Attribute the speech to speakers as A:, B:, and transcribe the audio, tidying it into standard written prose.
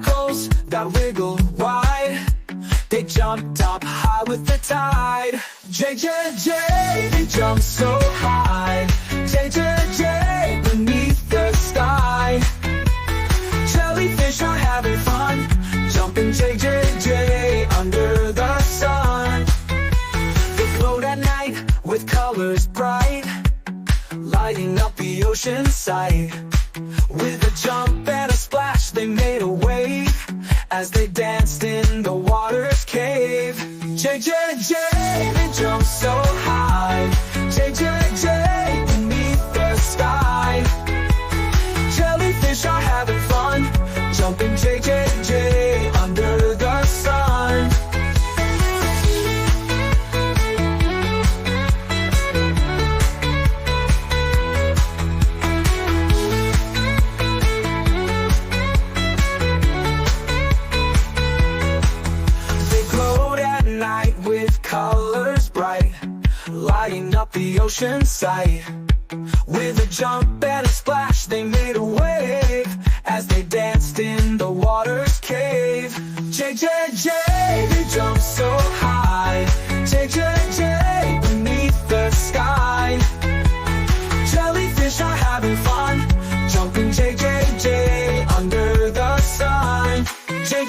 A: tentacles that wiggle wide. They jumped up high with the tide. J, they jump so high. J, beneath the sky. Jellyfish are having fun, jumping J, under the sun. They float at night with colors bright, lighting up the ocean sight. With a jump and a splash, they made a wave as they danced in the water's cave. J, they jump so high. J, beneath the sky. Jellyfish are having fun, jumping J, under the sun. Colors bright, lighting up the ocean sight. With a jump and a splash, they made a wave as they danced in the water's cave. J, they jump so high. J, beneath the sky. Jellyfish are having fun, jumping J, under the sun. J,